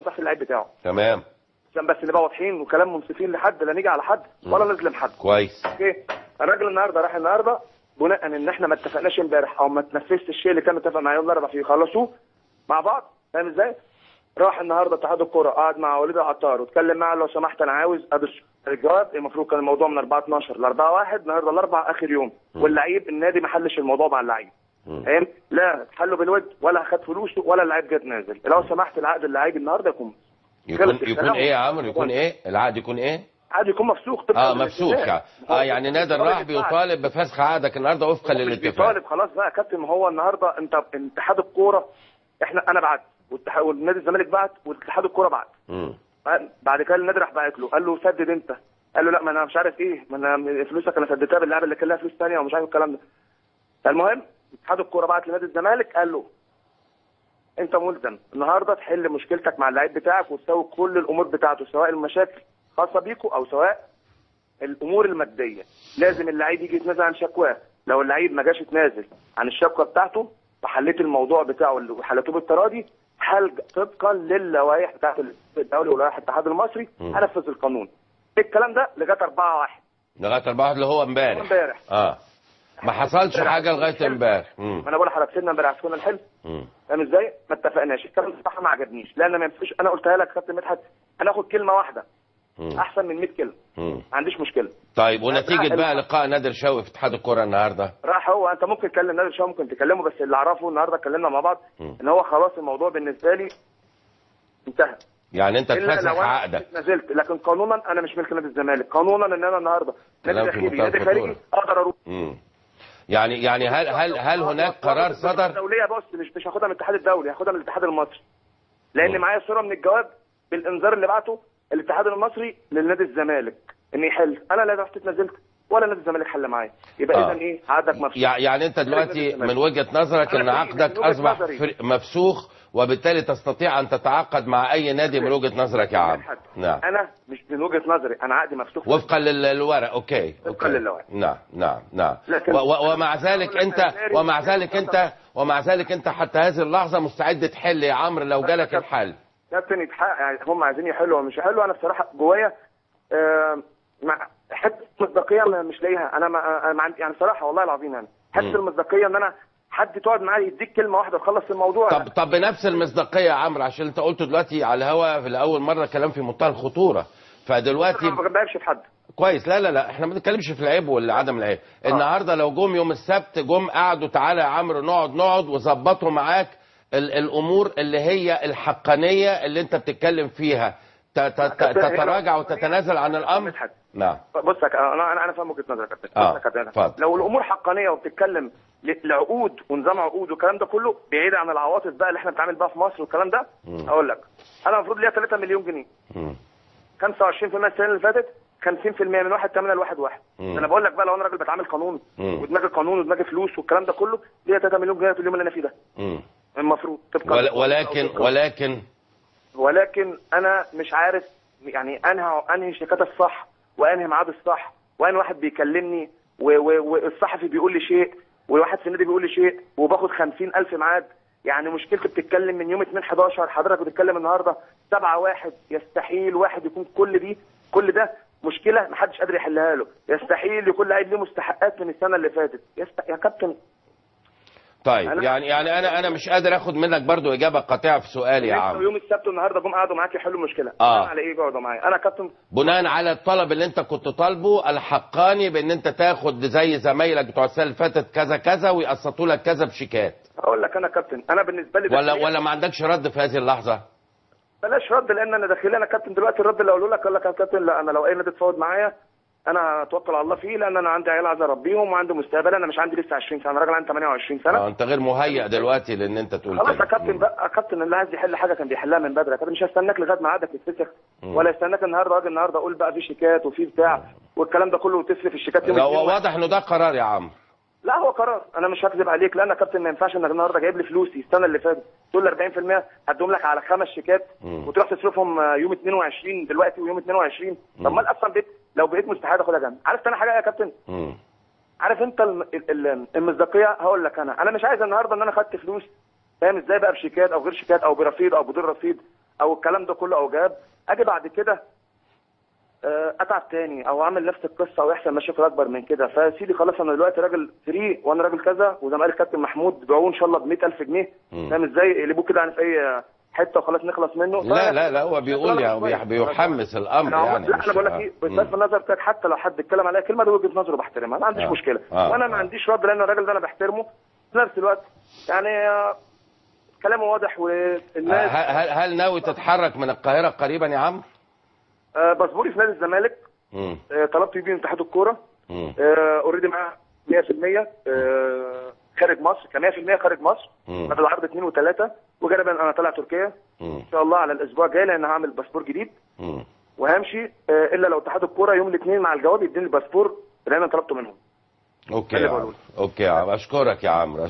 تحت اللعيب بتاعه. تمام. عشان بس نبقى واضحين وكلام منصفين لحد، لا نيجي على حد ولا نظلم حد. كويس. اوكي. الراجل النهارده راح النهارده بناء ان احنا ما اتفقناش امبارح او ما تنفذش الشيء اللي كان متفق مع يوم الاربعاء فيه يخلصوه مع بعض، فاهم ازاي؟ راح النهارده اتحاد الكوره قعد مع وليد العطار واتكلم معاه، لو سمحت انا عاوز ادرس الجواب. المفروض كان الموضوع من 4/12 ل 4/1، النهارده الاربع اخر يوم، واللعيب النادي ما حلش الموضوع مع اللعيب. فاهم؟ لا حله بالود ولا خد فلوسه ولا اللعيب جه نازل. لو سمحت العقد اللعيب النهارده يكون ايه يا عمرو؟ يكون ايه؟ العقد يكون ايه؟ عقد يكون مفسوخ. مفسوخ يعني. يعني نادي راح بيطالب بفسخ عقدك النهارده وفقا للاتفاق. مش بيطالب خلاص بقى يا كابتن، ما هو النهارده انت اتحاد الكوره، انا بعت والنادي الزمالك بعت واتحاد الكوره بعت. بعد كده النادي راح بعت له قال له سدد انت، قال له لا ما انا مش عارف ايه، ما انا فلوسك انا سددتها باللعبه اللي كان لها فلوس ثانيه ومش عارف الكلام ده. فالمهم اتحاد الكوره بعت لنادي الزمالك قال له انت ملزم النهارده تحل مشكلتك مع اللعيب بتاعك وتساوي كل الامور بتاعته، سواء المشاكل خاصه بيكوا او سواء الامور الماديه. لازم اللعيب يجي يتنازل عن شكواه، لو اللعيب ما جاش يتنازل عن الشكوى بتاعته وحليت الموضوع بتاعه وحلته بالتراضي، حل طبقا للوائح بتاعت الدولي ولوائح الاتحاد المصري هنفذ القانون. الكلام ده لغايه 4/1. لغايه 4/1 اللي هو امبارح. ما حصلش حاجه لغايه امبارح. ما انا بقول لحضرتك سيبنا امبارح كنا نحل. فاهم ازاي؟ ما اتفقناش، الكلام بصراحه ما عجبنيش، لان ما ينفعش انا قلتها لك كابتن مدحت هناخد كلمه واحده احسن من 100 كلمه. ما عنديش مشكله. طيب ونتيجه بقى لقاء نادر شوقي في اتحاد الكوره النهارده؟ راح هو، انت ممكن تكلم نادر شوقي ممكن تكلمه، بس اللي اعرفه النهارده اتكلمنا مع بعض ان هو خلاص الموضوع بالنسبه لي انتهى. يعني انت تفسخ عقدك؟ نزلت، لكن قانونا انا مش ملك نادي الزمالك، قانونا ان انا النهارده نادي خارجي اقدر اروح. يعني هل هناك قرار صدر؟ الدوليه بص مش هاخدها من الاتحاد الدولي، هاخدها من الاتحاد المصري. لان معايا صوره من الجواب بالانذار اللي بعته الاتحاد المصري للنادي الزمالك ان يحل. انا لا رحت اتنازلت ولا نادي الزمالك حل معايا، يبقى اذا ايه عقدك مفسوخ. يعني انت دلوقتي من وجهه نظرك ان عقدك اصبح مفسوخ وبالتالي تستطيع ان تتعاقد مع اي نادي من وجهه نظرك يا عم؟ نعم. انا مش من وجهه نظري، انا عقدي مفسوخ وفقا للورق. اوكي وفقا للورق. نعم. ومع ذلك انت حتى هذه اللحظه مستعد تحل يا عمرو لو جالك الحل؟ كابتن يتحقق، يعني هم عايزين يحلوا ومش يحلوا. انا بصراحه جوايا حته مصداقيه مش لاقيها. انا يعني بصراحه والله العظيم يعني حته المصداقيه ان انا حد تقعد معاه يديك كلمه واحده تخلص الموضوع. طب بنفس المصداقيه يا عمرو، عشان انت قلت دلوقتي على الهوا في لاول مره كلام في منتهى الخطوره، فدلوقتي ما بغيرش في حد. كويس. لا احنا ما بنتكلمش في العيب ولا عدم العيب. النهارده لو جم يوم السبت قعدوا تعالى يا عمرو نقعد وظبطوا معاك الامور اللي هي الحقانيه اللي انت بتتكلم فيها، تتراجع وتتنازل عن الامر. نعم. بص انا فاهم وجهه نظرك يا كابتن. لو الامور حقانيه وبتتكلم لعقود ونظام عقود والكلام ده كله بعيد عن العواطف بقى اللي احنا بنتعامل بقى في مصر والكلام ده، اقول لك انا المفروض ليا 3 مليون جنيه. 25% السنه اللي فاتت، 50% من 1/8 ل1/1. انا بقول لك بقى لو انا راجل بتعامل قانون ودماغي قانون ودماغي فلوس والكلام ده كله، ليا 3 مليون جنيه في اليوم اللي انا فيه ده. المفروض ولكن انا مش عارف يعني انهي شيكات الصح وانهي ميعاد الصح، وان واحد بيكلمني والصحفي بيقول لي شيء وواحد في النادي بيقول لي شيء وباخد 50,000 ميعاد. يعني مشكلتي بتتكلم من يوم 2/11، حضرتك بتتكلم النهارده 7/1. يستحيل واحد يكون كل ده مشكله محدش قادر يحلها له. يستحيل يكون لاعب ليه مستحقات من السنه اللي فاتت. يا كابتن طيب يعني انا مش قادر اخد منك برضو اجابه قاطعه في سؤالي يا عم. يوم السبت النهارده جم قعدوا معاك يحلوا المشكله. بناء على ايه قعدوا معايا؟ انا كابتن بناء على الطلب اللي انت كنت طالبه الحقاني بان انت تاخد زي زمايلك بتوع السنه اللي فاتت كذا كذا ويقسطوا لك كذا بشيكات. اقول لك انا كابتن انا بالنسبه لي ولا ما عندكش رد في هذه اللحظه؟ بلاش رد، لان انا داخلي انا كابتن دلوقتي. الرد اللي اقوله لك اقول لك يا كابتن لا، انا لو اي نادي اتفاوض معايا انا اتوكل على الله فيه، لان انا عندي عيال عايز اربيهم وعندي مستقبل. انا مش عندي لسه 20 سنه، انا راجل عندي 28 سنه. انت غير مهيأ دلوقتي لان انت تقول خلاص يا كابتن بقى. كابتن اللي عايز يحل حاجه كان بيحلها من بدري. كابتن مش هستناك لغايه ما عقدك يتفسخ ولا استناك النهارده اجي النهارده اقول بقى في شيكات وفي بتاع والكلام ده كله وتصرف الشيكات يوم. واضح انه ده قرار يا عم. لا هو قرار، انا مش هكذب عليك. لان يا كابتن ما ينفعش انك النهارده جايب لي فلوسي السنه اللي فاتت تقول لي 40% هديهم لك على 5 شيكات وتروح تصرفهم يوم 22 دلوقتي ويوم 22. طب ما اصلا لو بقيت مستحيل اخدها جنب. عارف انا حاجه يا كابتن؟ عارف انت المصداقيه؟ هقول لك انا مش عايز النهارده ان انا خدت فلوس، فاهم ازاي بقى، بشيكات او غير شيكات او برصيد او بدون رصيد، او الكلام ده كله او جاب، اجي بعد كده اتعب تاني او اعمل نفس القصه او يحصل مشاكل اكبر من كده. فسيدي خلاص انا دلوقتي راجل فري وانا راجل كذا، وزي ما قال الكابتن محمود بيعوه ان شاء الله ب 100,000 جنيه. فاهم ازاي؟ يقلبوه كده يعني في اي حته وخلاص نخلص منه. لا هو بيقول يعني بيحمس الامر يعني. لا انا بقول لك ايه، بصرف النظر بتاعك حتى لو حد اتكلم عليا كلمه ده وجهه نظره بحترمها، ما عنديش مشكله. وانا ما عنديش رد لان الراجل ده انا بحترمه في نفس الوقت يعني. كلامه واضح والناس. هل ناوي تتحرك من القاهره قريبا يا عمرو؟ باسبوري في نادي الزمالك. طلبت بيه من اتحاد الكوره. اوريدي معاه 100% خارج مصر، ك 100% خارج مصر. بدل العرض 2 و3، وجانبا انا طالع تركيا ان شاء الله على الاسبوع الجاي لان هعمل باسبور جديد. وهمشي الا لو اتحاد الكوره يوم الاثنين مع الجواب يديني الباسبور اللي انا طلبته منهم. اوكي يا عمرو، اشكرك يا عمرو.